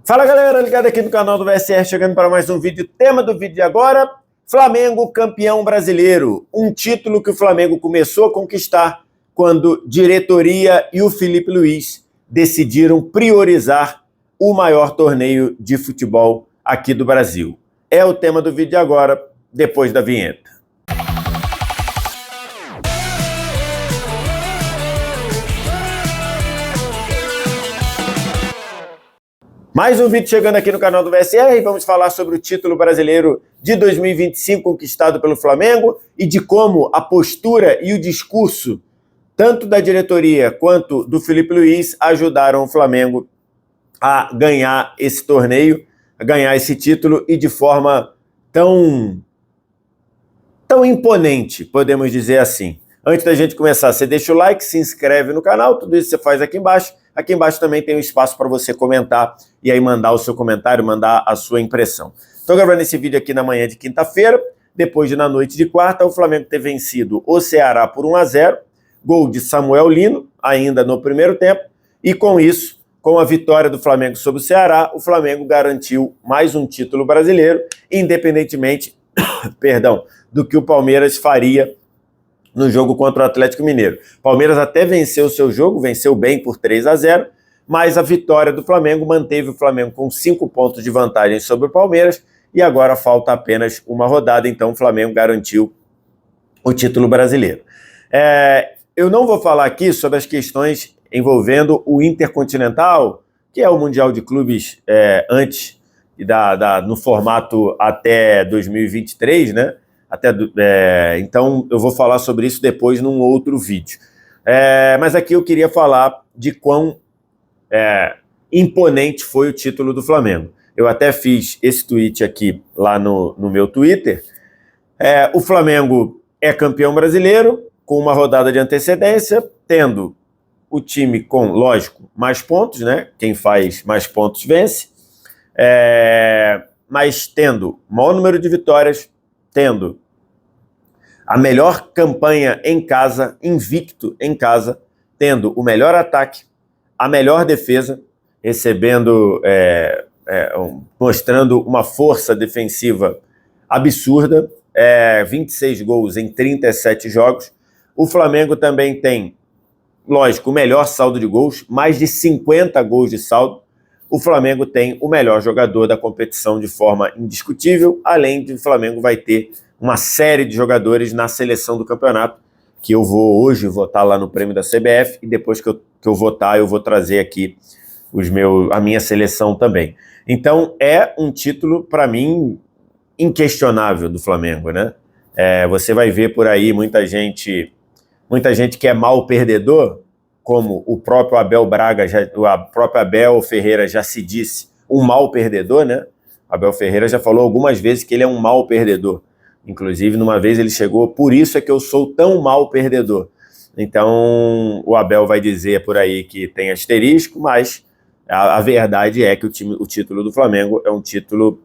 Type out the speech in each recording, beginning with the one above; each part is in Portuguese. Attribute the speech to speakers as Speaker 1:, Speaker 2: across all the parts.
Speaker 1: Fala galera, ligado aqui no canal do VSR, chegando para mais um vídeo. Tema do vídeo de agora, Flamengo campeão brasileiro. Um título que o Flamengo começou a conquistar quando diretoria e o Felipe Luiz decidiram priorizar o maior torneio de futebol aqui do Brasil. É o tema do vídeo de agora, depois da vinheta. Mais um vídeo chegando aqui no canal do VSR e vamos falar sobre o título brasileiro de 2025 conquistado pelo Flamengo e de como a postura e o discurso, tanto da diretoria quanto do Felipe Luiz, ajudaram o Flamengo a ganhar esse torneio, a ganhar esse título e de forma tão imponente, podemos dizer assim. Antes da gente começar, você deixa o like, se inscreve no canal, tudo isso você faz aqui embaixo. Aqui embaixo também tem um espaço para você comentar e aí mandar o seu comentário, mandar a sua impressão. Estou gravando esse vídeo aqui na manhã de quinta-feira, depois de na noite de quarta, o Flamengo ter vencido o Ceará por 1-0, gol de Samuel Lino, ainda no primeiro tempo, e com isso, com a vitória do Flamengo sobre o Ceará, o Flamengo garantiu mais um título brasileiro, independentemente, do que o Palmeiras faria no jogo contra o Atlético Mineiro. Palmeiras até venceu o seu jogo, venceu bem por 3-0, mas a vitória do Flamengo manteve o Flamengo com 5 pontos de vantagem sobre o Palmeiras e agora falta apenas uma rodada, então o Flamengo garantiu o título brasileiro. Eu não vou falar aqui sobre as questões envolvendo o Intercontinental, que é o Mundial de Clubes antes no formato até 2023, né? Então eu vou falar sobre isso depois num outro vídeo. Mas aqui eu queria falar de quão imponente foi o título do Flamengo. Eu até fiz esse tweet aqui lá no meu Twitter. O Flamengo é campeão brasileiro com uma rodada de antecedência, tendo o time com, lógico, mais pontos, né? Quem faz mais pontos vence, mas tendo maior número de vitórias, tendo a melhor campanha em casa, invicto em casa, tendo o melhor ataque, a melhor defesa, recebendo, mostrando uma força defensiva absurda, 26 gols em 37 jogos. O Flamengo também tem, lógico, o melhor saldo de gols, mais de 50 gols de saldo. O Flamengo tem o melhor jogador da competição de forma indiscutível, além de o Flamengo vai ter uma série de jogadores na seleção do campeonato, que eu vou hoje votar lá no prêmio da CBF, e depois que eu votar, eu vou trazer aqui a minha seleção também. Então, é um título, para mim, inquestionável do Flamengo, né? Você vai ver por aí muita gente que é mal perdedor, como o próprio Abel Ferreira já se disse um mal perdedor, né? Abel Ferreira já falou algumas vezes que ele é um mal perdedor. Inclusive, numa vez ele chegou, por isso é que eu sou tão mal perdedor. Então, o Abel vai dizer por aí que tem asterisco, mas a verdade é que o título do Flamengo é um título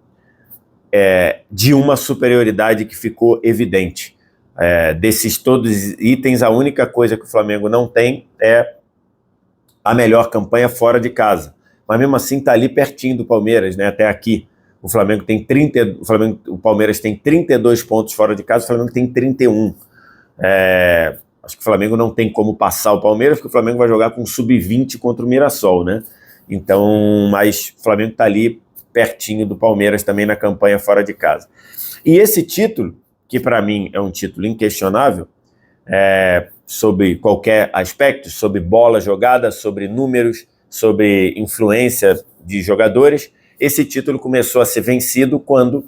Speaker 1: de uma superioridade que ficou evidente. Desses todos itens, a única coisa que o Flamengo não tem é a melhor campanha fora de casa. Mas mesmo assim está ali pertinho do Palmeiras, né? Até aqui. O Palmeiras tem 32 pontos fora de casa, o Flamengo tem 31. Acho que o Flamengo não tem como passar o Palmeiras, porque o Flamengo vai jogar com sub-20 contra o Mirassol, né? Então, mas o Flamengo está ali pertinho do Palmeiras também na campanha fora de casa. E esse título, que para mim é um título inquestionável, sobre qualquer aspecto, sobre bola jogada, sobre números, sobre influência de jogadores, esse título começou a ser vencido quando,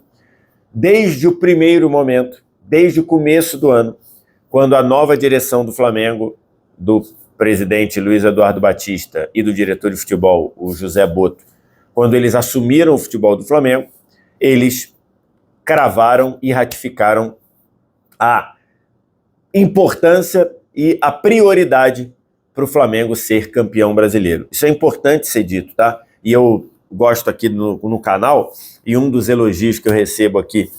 Speaker 1: desde o primeiro momento, desde o começo do ano, quando a nova direção do Flamengo, do presidente Luiz Eduardo Batista e do diretor de futebol, o José Boto, quando eles assumiram o futebol do Flamengo, eles cravaram e ratificaram a importância e a prioridade para o Flamengo ser campeão brasileiro. Isso é importante ser dito, tá? E eu gosto aqui no canal, e um dos elogios que eu recebo aqui,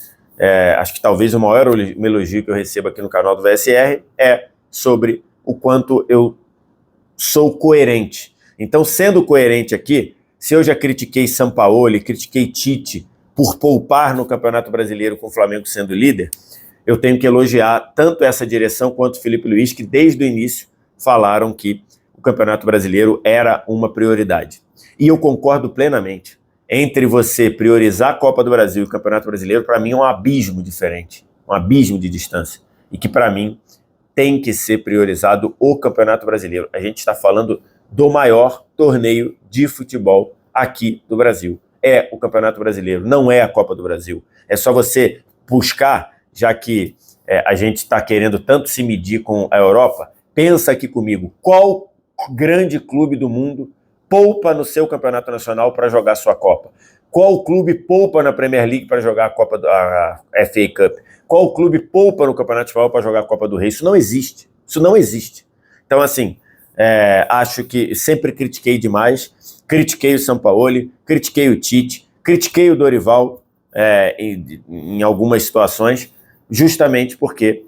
Speaker 1: acho que talvez o maior elogio que eu recebo aqui no canal do VSR é sobre o quanto eu sou coerente. Então, sendo coerente aqui, Se eu já critiquei Sampaoli, critiquei Tite por poupar no Campeonato Brasileiro com o Flamengo sendo líder, eu tenho que elogiar tanto essa direção quanto o Felipe Luiz, que desde o início falaram que o Campeonato Brasileiro era uma prioridade. E eu concordo plenamente. Entre você priorizar a Copa do Brasil e o Campeonato Brasileiro, para mim é um abismo diferente, um abismo de distância. E que, para mim, tem que ser priorizado o Campeonato Brasileiro. A gente está falando do maior torneio de futebol aqui do Brasil. É o Campeonato Brasileiro, não é a Copa do Brasil. É só você buscar, já que a gente está querendo tanto se medir com a Europa, pensa aqui comigo, qual grande clube do mundo poupa no seu campeonato nacional para jogar sua Copa? Qual clube poupa na Premier League para jogar a FA Cup? Qual clube poupa no Campeonato Espanhol para jogar a Copa do Rei? Isso não existe. Isso não existe. Então, assim, acho que sempre critiquei demais. Critiquei o Sampaoli, critiquei o Tite, critiquei o Dorival em algumas situações, justamente porque,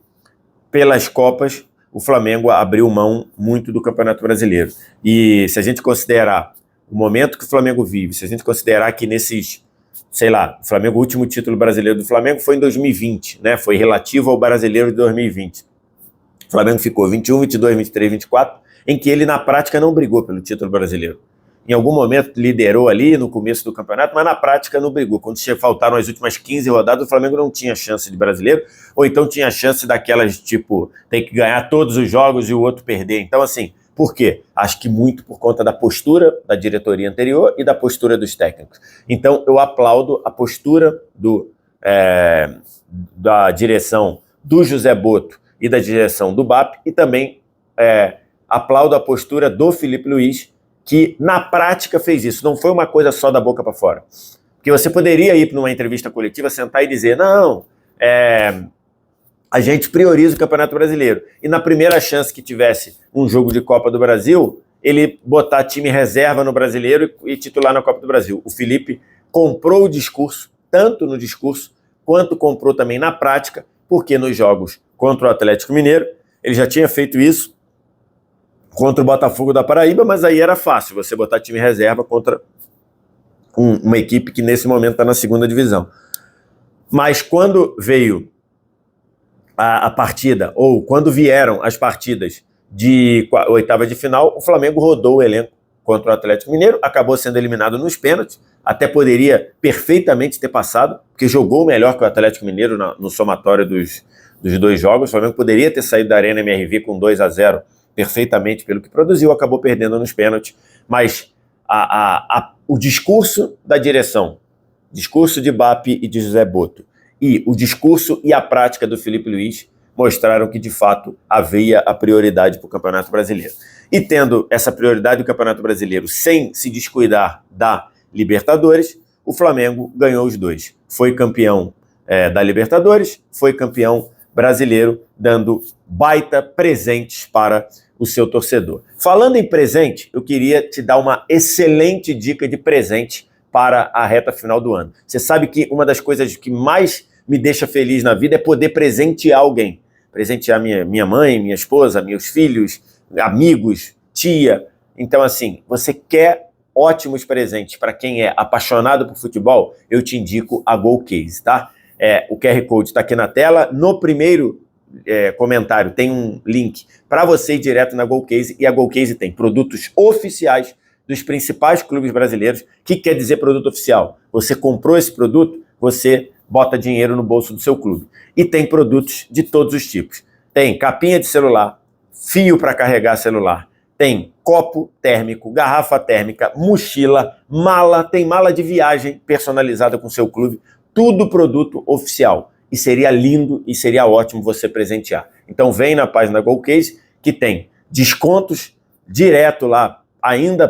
Speaker 1: pelas Copas, o Flamengo abriu mão muito do Campeonato Brasileiro. E se a gente considerar o momento que o Flamengo vive, se a gente considerar que nesses, sei lá, o último título brasileiro do Flamengo foi em 2020, né? Foi relativo ao Brasileiro de 2020. O Flamengo ficou 21, 22, 23, 24, em que ele na prática não brigou pelo título brasileiro. Em algum momento liderou ali no começo do campeonato, mas na prática não brigou. Quando faltaram as últimas 15 rodadas, o Flamengo não tinha chance de brasileiro, ou então tinha chance daquelas, tipo, tem que ganhar todos os jogos e o outro perder. Então, assim, por quê? Acho que muito por conta da postura da diretoria anterior e da postura dos técnicos. Então, eu aplaudo a postura da direção do José Botto e da direção do BAP, e também aplaudo a postura do Felipe Luiz, que na prática fez isso, não foi uma coisa só da boca para fora. Porque você poderia ir para uma entrevista coletiva, sentar e dizer, não, a gente prioriza o Campeonato Brasileiro. E na primeira chance que tivesse um jogo de Copa do Brasil, ele botar time reserva no Brasileiro e titular na Copa do Brasil. O Felipe comprou o discurso, tanto no discurso, quanto comprou também na prática, porque nos jogos contra o Atlético Mineiro, ele já tinha feito isso contra o Botafogo da Paraíba, mas aí era fácil você botar time reserva contra uma equipe que nesse momento está na segunda divisão. Mas quando veio a partida, ou quando vieram as partidas de oitava de final, o Flamengo rodou o elenco contra o Atlético Mineiro, acabou sendo eliminado nos pênaltis, até poderia perfeitamente ter passado, porque jogou melhor que o Atlético Mineiro no somatório dos dois jogos. O Flamengo poderia ter saído da Arena MRV com 2-0 perfeitamente pelo que produziu, acabou perdendo nos pênaltis, mas o discurso da direção, discurso de BAP e de José Botto, e o discurso e a prática do Felipe Luiz mostraram que, de fato, havia a prioridade para o Campeonato Brasileiro. E tendo essa prioridade do Campeonato Brasileiro sem se descuidar da Libertadores, o Flamengo ganhou os dois. Foi campeão da Libertadores, foi campeão brasileiro, dando baita presentes para o seu torcedor. Falando em presente, eu queria te dar uma excelente dica de presente para a reta final do ano. Você sabe que uma das coisas que mais me deixa feliz na vida é poder presentear alguém. Presentear minha mãe, minha esposa, meus filhos, amigos, tia. Então, assim, você quer ótimos presentes para quem é apaixonado por futebol? Eu te indico a GoCase, tá? O QR Code está aqui na tela. No primeiro comentário tem um link para você ir direto na GoCase, e a GoCase tem produtos oficiais dos principais clubes brasileiros. O que quer dizer produto oficial? Você comprou esse produto, você bota dinheiro no bolso do seu clube. E tem produtos de todos os tipos. Tem capinha de celular, fio para carregar celular, tem copo térmico, garrafa térmica, mochila, mala, tem mala de viagem personalizada com o seu clube, tudo produto oficial. E seria lindo e seria ótimo você presentear. Então vem na página GoCase, que tem descontos direto lá, ainda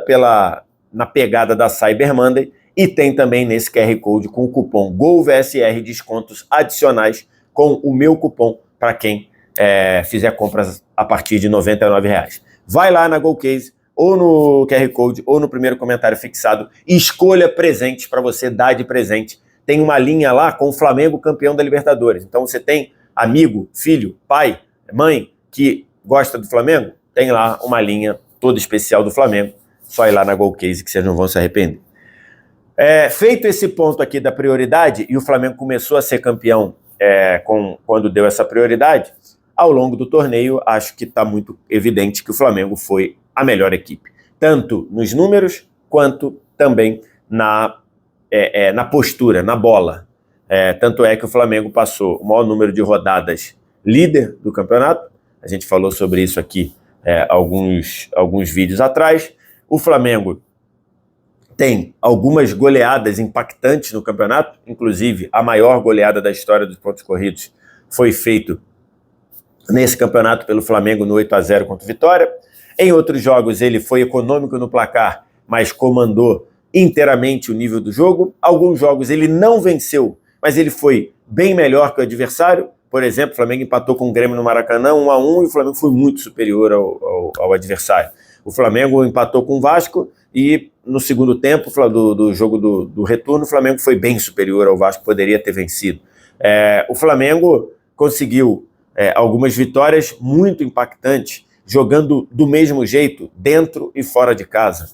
Speaker 1: na pegada da Cyber Monday, e tem também nesse QR Code com o cupom GOLVSR descontos adicionais com o meu cupom para quem fizer compras a partir de R$ 99. Vai lá na GoCase, ou no QR Code, ou no primeiro comentário fixado, e escolha presentes para você dar de presente. Tem uma linha lá com o Flamengo campeão da Libertadores. Então você tem amigo, filho, pai, mãe que gosta do Flamengo, tem lá uma linha toda especial do Flamengo. Só ir lá na GoCase que vocês não vão se arrepender. Feito esse ponto aqui da prioridade, e o Flamengo começou a ser campeão quando deu essa prioridade, ao longo do torneio, acho que está muito evidente que o Flamengo foi a melhor equipe, tanto nos números, quanto também na postura, na bola. Tanto é que o Flamengo passou o maior número de rodadas líder do campeonato, a gente falou sobre isso aqui alguns vídeos atrás. O Flamengo tem algumas goleadas impactantes no campeonato, inclusive a maior goleada da história dos pontos corridos foi feito nesse campeonato pelo Flamengo no 8-0 contra o Vitória. Em outros jogos ele foi econômico no placar, mas comandou inteiramente o nível do jogo. Alguns jogos ele não venceu, mas ele foi bem melhor que o adversário. Por exemplo, o Flamengo empatou com o Grêmio no Maracanã 1-1 e o Flamengo foi muito superior ao adversário. O Flamengo empatou com o Vasco e no segundo tempo do jogo do retorno, o Flamengo foi bem superior ao Vasco, poderia ter vencido. O Flamengo conseguiu algumas vitórias muito impactantes, jogando do mesmo jeito, dentro e fora de casa.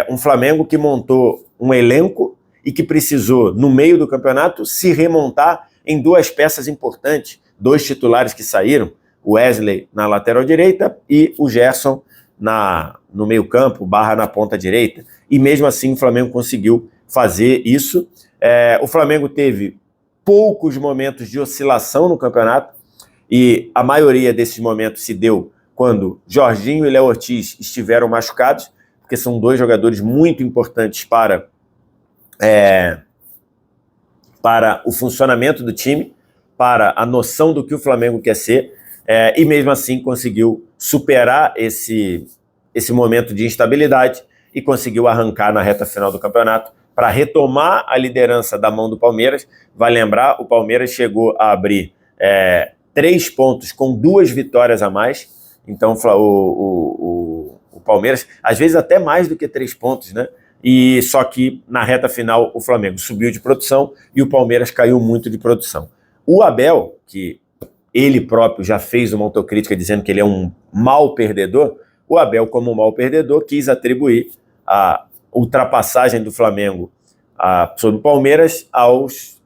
Speaker 1: Um Flamengo que montou um elenco e que precisou, no meio do campeonato, se remontar em duas peças importantes, dois titulares que saíram, o Wesley na lateral direita e o Gerson no meio campo, na ponta direita, e mesmo assim o Flamengo conseguiu fazer isso. O Flamengo teve poucos momentos de oscilação no campeonato, e a maioria desses momentos se deu quando Jorginho e Léo Ortiz estiveram machucados, porque são dois jogadores muito importantes para o funcionamento do time, para a noção do que o Flamengo quer ser, e mesmo assim conseguiu superar esse momento de instabilidade e conseguiu arrancar na reta final do campeonato para retomar a liderança da mão do Palmeiras. Vai lembrar, o Palmeiras chegou a abrir 3 pontos com 2 vitórias a mais, então o Palmeiras, às vezes até mais do que 3 pontos, né? E só que na reta final o Flamengo subiu de produção e o Palmeiras caiu muito de produção. O Abel, que ele próprio já fez uma autocrítica dizendo que ele é um mau perdedor, o Abel, como um mau perdedor, quis atribuir a ultrapassagem do Flamengo sobre o Palmeiras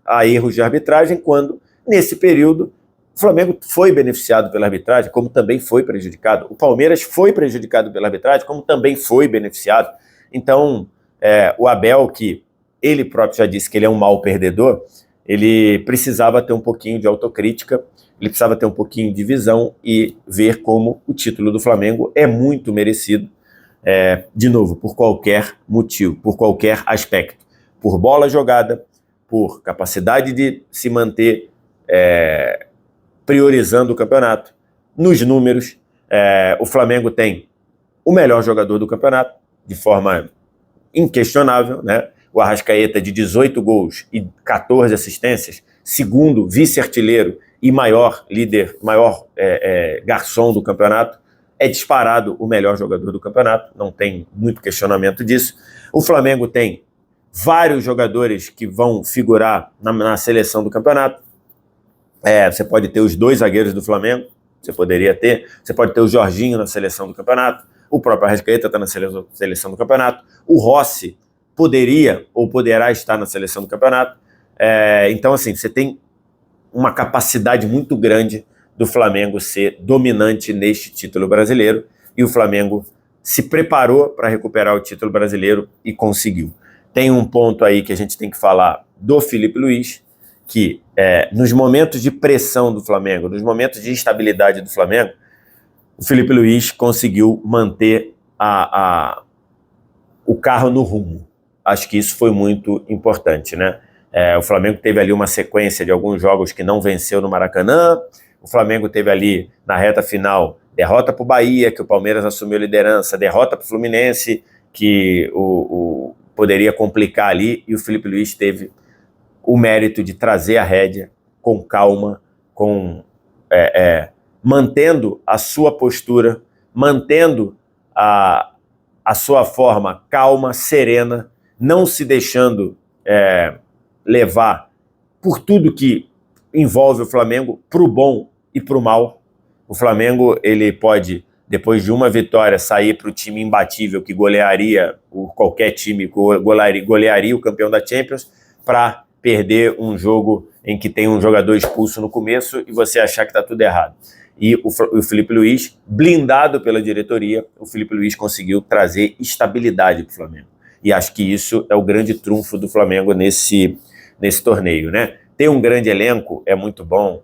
Speaker 1: a erros de arbitragem, quando, nesse período, o Flamengo foi beneficiado pela arbitragem, como também foi prejudicado. O Palmeiras foi prejudicado pela arbitragem, como também foi beneficiado. Então, o Abel, que ele próprio já disse que ele é um mau perdedor, ele precisava ter um pouquinho de autocrítica, ele precisava ter um pouquinho de visão e ver como o título do Flamengo é muito merecido, de novo, por qualquer motivo, por qualquer aspecto. Por bola jogada, por capacidade de se manter priorizando o campeonato. Nos números, o Flamengo tem o melhor jogador do campeonato, de forma inquestionável, né? O Arrascaeta, de 18 gols e 14 assistências, segundo vice-artilheiro e maior líder, maior garçom do campeonato, é disparado o melhor jogador do campeonato, não tem muito questionamento disso. O Flamengo tem vários jogadores que vão figurar na seleção do campeonato. Você pode ter os 2 zagueiros do Flamengo, você pode ter o Jorginho na seleção do campeonato, o próprio Arrascaeta está na seleção do campeonato, o Rossi poderia ou poderá estar na seleção do campeonato. Então, assim, você tem uma capacidade muito grande do Flamengo ser dominante neste título brasileiro, e o Flamengo se preparou para recuperar o título brasileiro e conseguiu. Tem um ponto aí que a gente tem que falar do Filipe Luís, que nos momentos de pressão do Flamengo, nos momentos de instabilidade do Flamengo, o Filipe Luís conseguiu manter o carro no rumo. Acho que isso foi muito importante, né? O Flamengo teve ali uma sequência de alguns jogos que não venceu no Maracanã. O Flamengo teve ali, na reta final, derrota para o Bahia, que o Palmeiras assumiu a liderança, derrota para o Fluminense, que poderia complicar ali, e o Filipe Luís teve o mérito de trazer a rédea com calma, mantendo a sua postura, mantendo a sua forma calma, serena, não se deixando levar por tudo que envolve o Flamengo, para o bom e para o mal. O Flamengo, ele pode depois de uma vitória, sair para o time imbatível que golearia qualquer time, golearia o campeão da Champions, para perder um jogo em que tem um jogador expulso no começo e você achar que está tudo errado. E o Felipe Luiz, blindado pela diretoria, o Felipe Luiz conseguiu trazer estabilidade para o Flamengo. E acho que isso é o grande trunfo do Flamengo nesse torneio, né? Ter um grande elenco é muito bom,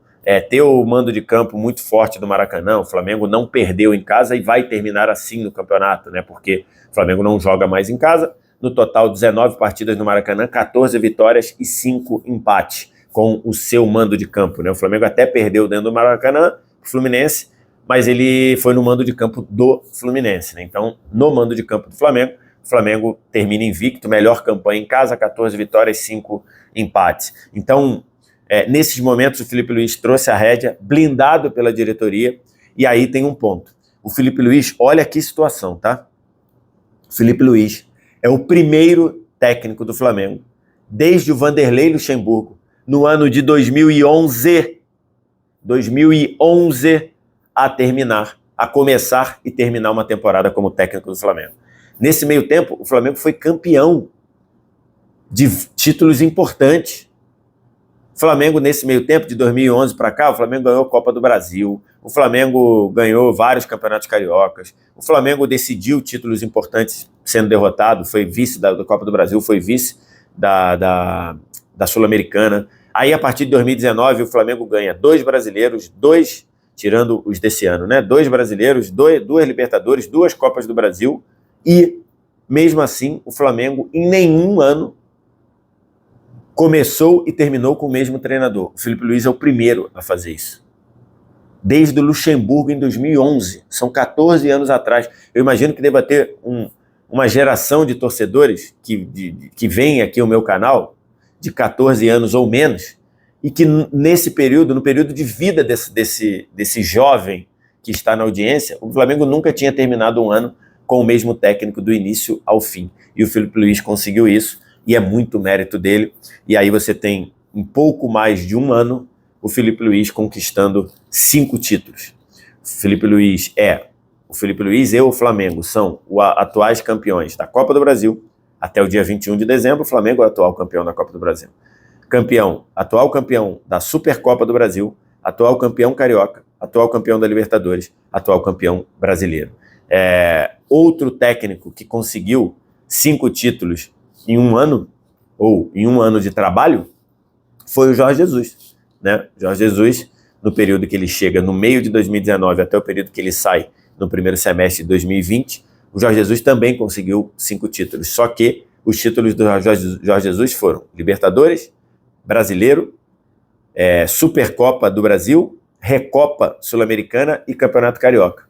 Speaker 1: ter o mando de campo muito forte do Maracanã. O Flamengo não perdeu em casa e vai terminar assim no campeonato, né? Porque o Flamengo não joga mais em casa. No total, 19 partidas no Maracanã, 14 vitórias e 5 empates com o seu mando de campo, né? O Flamengo até perdeu dentro do Maracanã, o Fluminense, mas ele foi no mando de campo do Fluminense, né? Então, no mando de campo do Flamengo, o Flamengo termina invicto, melhor campanha em casa, 14 vitórias, 5 empates. Então, nesses momentos, o Felipe Luiz trouxe a rédea, blindado pela diretoria, e aí tem um ponto. O Felipe Luiz, olha que situação, tá? O Felipe Luiz é o primeiro técnico do Flamengo, desde o Vanderlei Luxemburgo, no ano de 2011, a começar e terminar uma temporada como técnico do Flamengo. Nesse meio tempo, o Flamengo foi campeão de títulos importantes. O Flamengo, nesse meio tempo, de 2011 para cá, o Flamengo ganhou a Copa do Brasil, o Flamengo ganhou vários campeonatos cariocas, o Flamengo decidiu títulos importantes sendo derrotado, foi vice da Copa do Brasil, foi vice da Sul-Americana. Aí, a partir de 2019, o Flamengo ganha 2 brasileiros, tirando os desse ano, né? 2 brasileiros, 2 Libertadores, 2 Copas do Brasil, e, mesmo assim, o Flamengo, em nenhum ano, começou e terminou com o mesmo treinador. O Felipe Luiz é o primeiro a fazer isso. Desde o Luxemburgo, em 2011. São 14 anos atrás. Eu imagino que deva ter uma geração de torcedores que vem aqui ao meu canal, de 14 anos ou menos, e que nesse período, no período de vida desse jovem que está na audiência, o Flamengo nunca tinha terminado um ano com o mesmo técnico do início ao fim. E o Felipe Luiz conseguiu isso, e é muito mérito dele. E aí você tem, em pouco mais de um ano, o Felipe Luiz conquistando 5 títulos. O Felipe Luiz e o Flamengo são os atuais campeões da Copa do Brasil. Até o dia 21 de dezembro, o Flamengo é o atual campeão da Copa do Brasil. Atual campeão da Supercopa do Brasil, atual campeão carioca, atual campeão da Libertadores, atual campeão brasileiro. Outro técnico que conseguiu 5 títulos em um ano, ou em um ano de trabalho, foi o Jorge Jesus, né? Jorge Jesus, no período que ele chega no meio de 2019 até o período que ele sai no primeiro semestre de 2020, o Jorge Jesus também conseguiu 5 títulos, só que os títulos do Jorge Jesus foram Libertadores, Brasileiro, Supercopa do Brasil, Recopa Sul-Americana e Campeonato Carioca.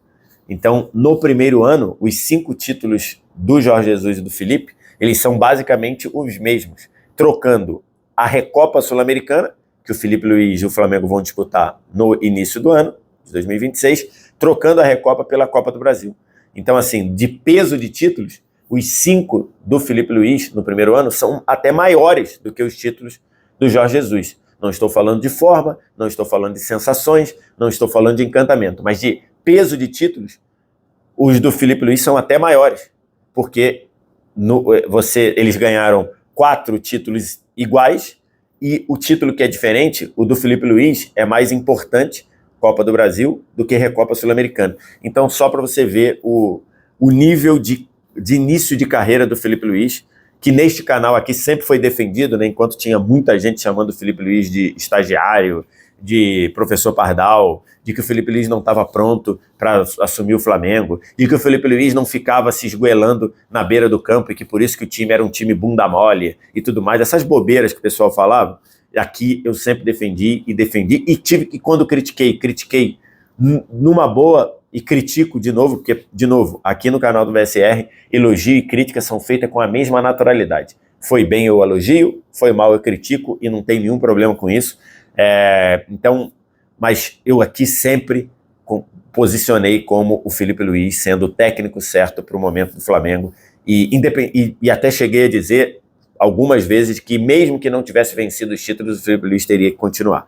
Speaker 1: Então, no primeiro ano, os 5 títulos do Jorge Jesus e do Felipe, eles são basicamente os mesmos, trocando a Recopa Sul-Americana, que o Felipe Luiz e o Flamengo vão disputar no início do ano, de 2026, trocando a Recopa pela Copa do Brasil. Então, assim, de peso de títulos, os 5 do Felipe Luiz no primeiro ano são até maiores do que os títulos do Jorge Jesus. Não estou falando de forma, não estou falando de sensações, não estou falando de encantamento, mas de peso de títulos, os do Felipe Luiz são até maiores, porque eles ganharam 4 títulos iguais, e o título que é diferente, o do Felipe Luiz, é mais importante, Copa do Brasil, do que Recopa Sul-Americana. Então, só para você ver o nível de início de carreira do Felipe Luiz, que neste canal aqui sempre foi defendido, né, enquanto tinha muita gente chamando o Felipe Luiz de estagiário, de professor Pardal, de que o Felipe Luiz não estava pronto para assumir o Flamengo, de que o Felipe Luiz não ficava se esgoelando na beira do campo e que por isso que o time era um time bunda mole e tudo mais. Essas bobeiras que o pessoal falava, aqui eu sempre defendi, e quando critiquei numa boa, e critico de novo, porque, de novo, aqui no canal do VSR, elogio e crítica são feitas com a mesma naturalidade. Foi bem eu elogio, foi mal eu critico, e não tem nenhum problema com isso. Então, mas eu aqui sempre posicionei como o Felipe Luiz sendo o técnico certo para o momento do Flamengo, e até cheguei a dizer algumas vezes que mesmo que não tivesse vencido os títulos, o Felipe Luiz teria que continuar.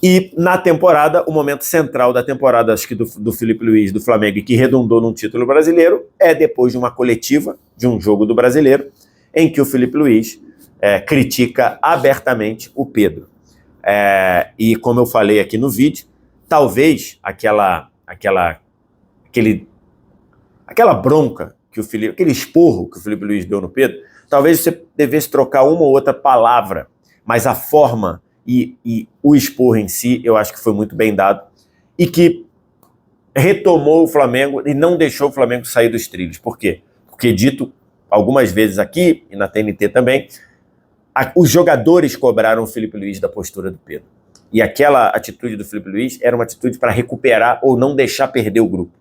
Speaker 1: E na temporada, o momento central da temporada, acho que do Filipe Luís, do Flamengo, e que redundou num título brasileiro, é depois de uma coletiva, de um jogo do Brasileiro, em que o Filipe Luís critica abertamente o Pedro. E como eu falei aqui no vídeo, talvez aquela bronca que aquele esporro que o Filipe Luís deu no Pedro, talvez você devesse trocar uma ou outra palavra, mas a forma e o esporro em si, eu acho que foi muito bem dado, e que retomou o Flamengo e não deixou o Flamengo sair dos trilhos. Por quê? Porque, dito algumas vezes aqui, e na TNT também, os jogadores cobraram o Filipe Luís da postura do Pedro. E aquela atitude do Filipe Luís era uma atitude para recuperar ou não deixar perder o grupo.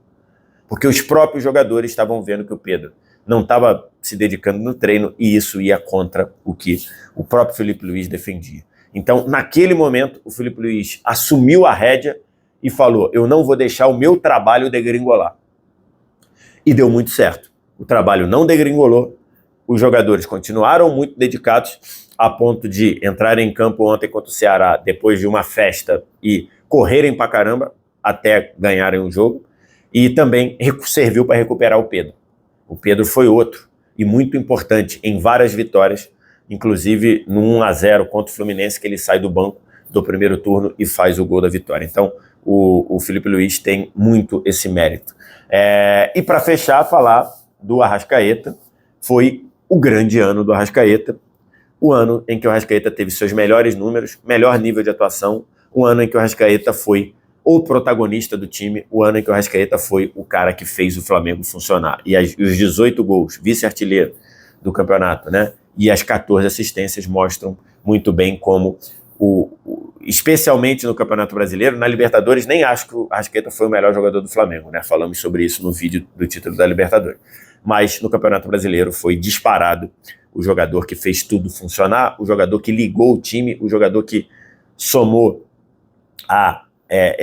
Speaker 1: Porque os próprios jogadores estavam vendo que o Pedro não estava se dedicando no treino e isso ia contra o que o próprio Filipe Luís defendia. Então, naquele momento, o Filipe Luís assumiu a rédea e falou: eu não vou deixar o meu trabalho degringolar. E deu muito certo. O trabalho não degringolou, os jogadores continuaram muito dedicados, a ponto de entrarem em campo ontem contra o Ceará, depois de uma festa, e correrem pra caramba até ganharem o jogo, e também serviu para recuperar o Pedro. O Pedro foi outro, e muito importante, em várias vitórias, inclusive no 1-0 contra o Fluminense, que ele sai do banco do primeiro turno e faz o gol da vitória. Então, o Filipe Luís tem muito esse mérito. E para fechar, falar do Arrascaeta. Foi o grande ano do Arrascaeta, o ano em que o Arrascaeta teve seus melhores números, melhor nível de atuação, o ano em que o Arrascaeta foi o protagonista do time, o ano em que o Arrascaeta foi o cara que fez o Flamengo funcionar. E os 18 gols, vice-artilheiro do campeonato, né? E as 14 assistências mostram muito bem como, especialmente no Campeonato Brasileiro, na Libertadores, nem acho que o Arrascaeta foi o melhor jogador do Flamengo, né? Falamos sobre isso no vídeo do título da Libertadores. Mas no Campeonato Brasileiro foi disparado o jogador que fez tudo funcionar, o jogador que ligou o time, o jogador que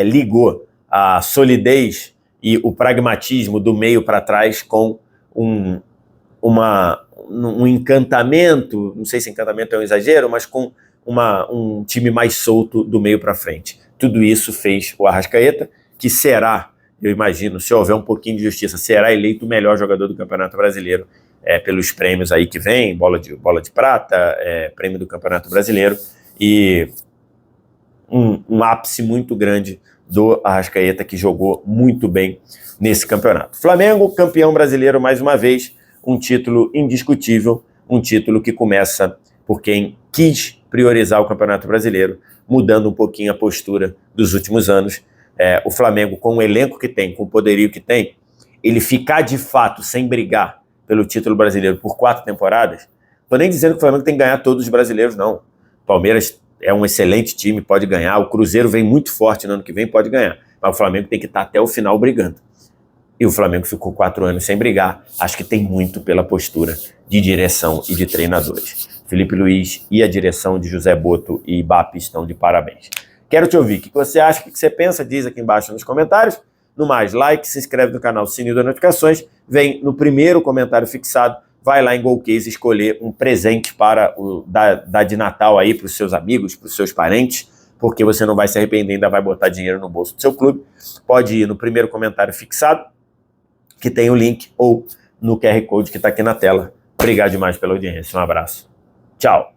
Speaker 1: ligou a solidez e o pragmatismo do meio para trás com um encantamento, não sei se encantamento é um exagero, mas com um time mais solto do meio para frente. Tudo isso fez o Arrascaeta, que será, eu imagino, se houver um pouquinho de justiça, será eleito o melhor jogador do Campeonato Brasileiro, pelos prêmios aí que vem, bola de prata, prêmio do Campeonato Brasileiro, e um ápice muito grande do Arrascaeta, que jogou muito bem nesse campeonato. Flamengo, campeão brasileiro mais uma vez, um título indiscutível, um título que começa por quem quis priorizar o Campeonato Brasileiro, mudando um pouquinho a postura dos últimos anos. O Flamengo, com o elenco que tem, com o poderio que tem, ele ficar de fato sem brigar pelo título brasileiro por 4 temporadas, tô nem dizendo que o Flamengo tem que ganhar todos os brasileiros, não. Palmeiras é um excelente time, pode ganhar, o Cruzeiro vem muito forte no ano que vem, pode ganhar, mas o Flamengo tem que estar até o final brigando. E o Flamengo ficou 4 anos sem brigar, acho que tem muito pela postura de direção e de treinadores. Filipe Luís e a direção de José Boto e Ibape estão de parabéns. Quero te ouvir, o que você acha, o que você pensa, diz aqui embaixo nos comentários. No mais, like, se inscreve no canal, sininho das notificações, vem no primeiro comentário fixado, vai lá em Golcase escolher um presente para dar de Natal aí para os seus amigos, para os seus parentes, porque você não vai se arrepender, ainda vai botar dinheiro no bolso do seu clube. Pode ir no primeiro comentário fixado, que tem o link, ou no QR Code que está aqui na tela. Obrigado demais pela audiência, um abraço. Tchau.